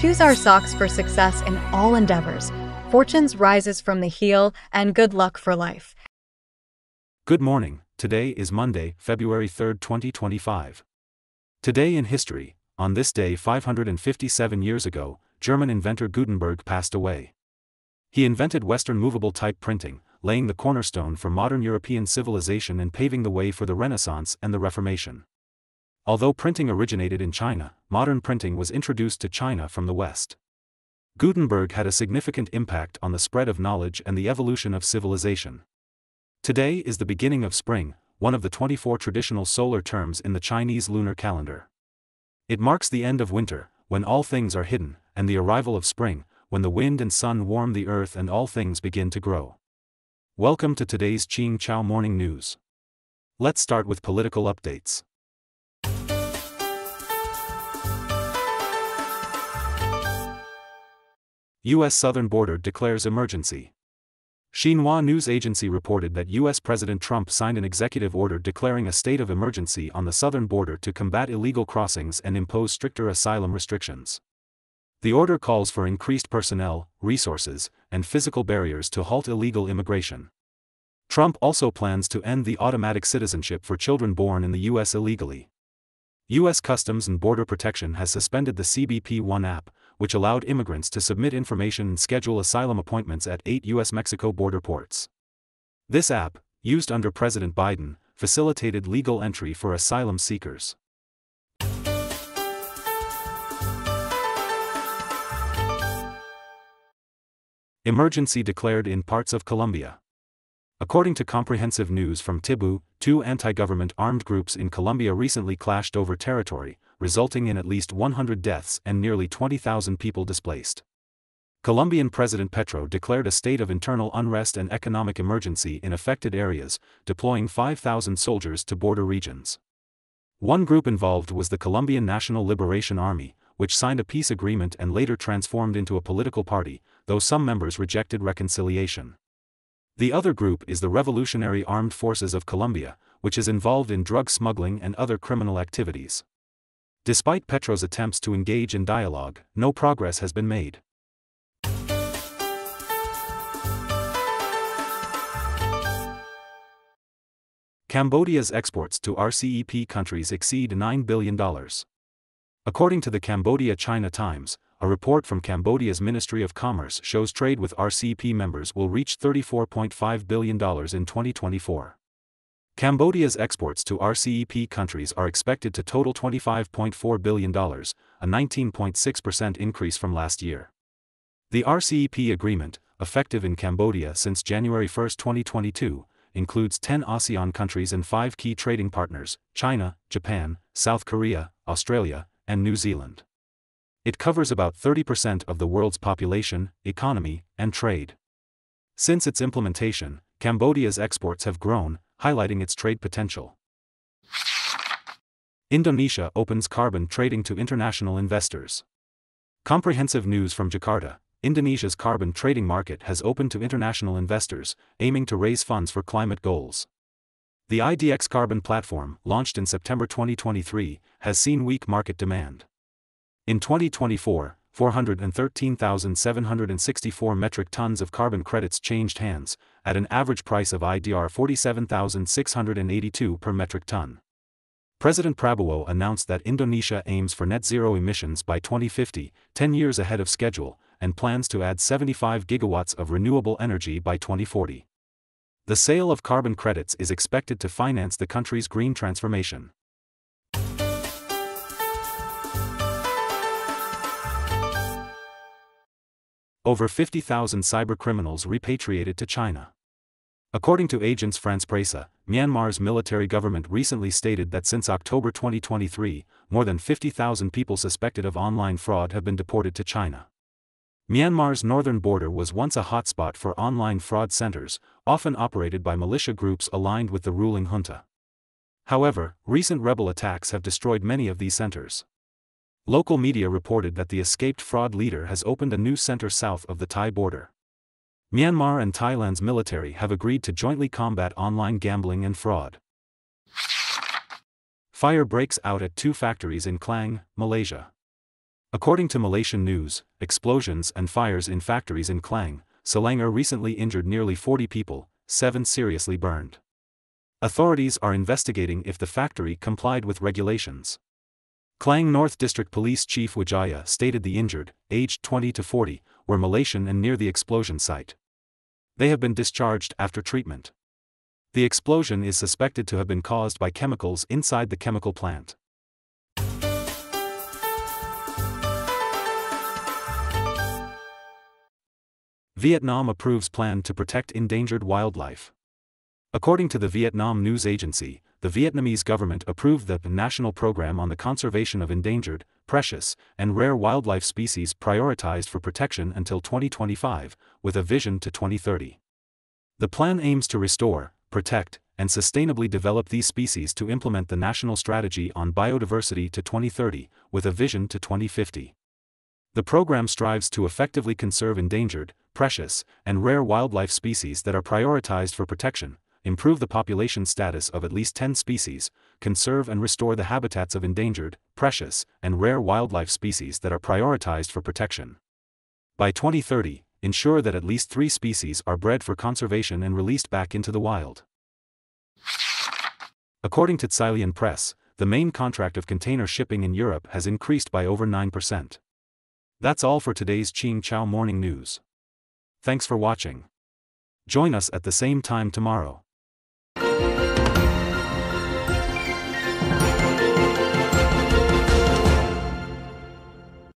choose our socks for success in all endeavors. Fortunes rises from the heel, and good luck for life. Good morning. Today is Monday, February 3, 2025. Today in history, on this day 557 years ago, German inventor Gutenberg passed away. He invented Western movable type printing, laying the cornerstone for modern European civilization and paving the way for the Renaissance and the Reformation. Although printing originated in China, modern printing was introduced to China from the West. Gutenberg had a significant impact on the spread of knowledge and the evolution of civilization. Today is the beginning of spring, one of the 24 traditional solar terms in the Chinese lunar calendar. It marks the end of winter, when all things are hidden, and the arrival of spring, when the wind and sun warm the earth and all things begin to grow. Welcome to today's Ching Chow Morning News. Let's start with political updates. U.S. southern border declares emergency. Xinhua news agency reported that U.S. President Trump signed an executive order declaring a state of emergency on the southern border to combat illegal crossings and impose stricter asylum restrictions. The order calls for increased personnel, resources, and physical barriers to halt illegal immigration. Trump also plans to end the automatic citizenship for children born in the U.S. illegally. U.S. Customs and Border Protection has suspended the CBP One app, which allowed immigrants to submit information and schedule asylum appointments at 8 U.S.-Mexico border ports. This app, used under President Biden, facilitated legal entry for asylum seekers. Emergency declared in parts of Colombia. According to comprehensive news from Tibu, two anti-government armed groups in Colombia recently clashed over territory, resulting in at least 100 deaths and nearly 20,000 people displaced. Colombian President Petro declared a state of internal unrest and economic emergency in affected areas, deploying 5,000 soldiers to border regions. One group involved was the Colombian National Liberation Army, which signed a peace agreement and later transformed into a political party, though some members rejected reconciliation. The other group is the Revolutionary Armed Forces of Colombia, which is involved in drug smuggling and other criminal activities. Despite Petro's attempts to engage in dialogue, no progress has been made. Cambodia's exports to RCEP countries exceed $9 billion. According to the Cambodia-China Times, a report from Cambodia's Ministry of Commerce shows trade with RCEP members will reach $34.5 billion in 2024. Cambodia's exports to RCEP countries are expected to total $25.4 billion, a 19.6% increase from last year. The RCEP agreement, effective in Cambodia since January 1, 2022, includes 10 ASEAN countries and 5 key trading partners: China, Japan, South Korea, Australia, and New Zealand. It covers about 30% of the world's population, economy, and trade. Since its implementation, Cambodia's exports have grown, highlighting its trade potential. Indonesia opens carbon trading to international investors. Comprehensive news from Jakarta. Indonesia's carbon trading market has opened to international investors, aiming to raise funds for climate goals. The IDX Carbon platform, launched in September 2023, has seen weak market demand. In 2024, 413,764 metric tons of carbon credits changed hands, at an average price of IDR 47,682 per metric ton. President Prabowo announced that Indonesia aims for net zero emissions by 2050, 10 years ahead of schedule, and plans to add 75 gigawatts of renewable energy by 2040. The sale of carbon credits is expected to finance the country's green transformation. Over 50,000 cybercriminals repatriated to China. According to Agence France-Presse, Myanmar's military government recently stated that since October 2023, more than 50,000 people suspected of online fraud have been deported to China. Myanmar's northern border was once a hotspot for online fraud centers, often operated by militia groups aligned with the ruling junta. However, recent rebel attacks have destroyed many of these centers. Local media reported that the escaped fraud leader has opened a new center south of the Thai border. Myanmar and Thailand's military have agreed to jointly combat online gambling and fraud. Fire breaks out at 2 factories in Klang, Malaysia. According to Malaysian news, explosions and fires in factories in Klang, Selangor recently injured nearly 40 people, 7 seriously burned. Authorities are investigating if the factory complied with regulations. Klang North District Police Chief Wijaya stated the injured, aged 20 to 40, were Malaysian and near the explosion site. They have been discharged after treatment. The explosion is suspected to have been caused by chemicals inside the chemical plant. Vietnam approves plan to protect endangered wildlife. According to the Vietnam news agency, the Vietnamese government approved the National Program on the Conservation of Endangered, Precious, and Rare Wildlife Species prioritized for protection until 2025, with a vision to 2030. The plan aims to restore, protect, and sustainably develop these species to implement the National Strategy on Biodiversity to 2030, with a vision to 2050. The program strives to effectively conserve endangered, precious, and rare wildlife species that are prioritized for protection, improve the population status of at least 10 species, conserve and restore the habitats of endangered, precious, and rare wildlife species that are prioritized for protection. By 2030, ensure that at least 3 species are bred for conservation and released back into the wild. According to Tsilian Press, the main contract of container shipping in Europe has increased by over 9%. That's all for today's Ching Chow Morning News. Thanks for watching. Join us at the same time tomorrow.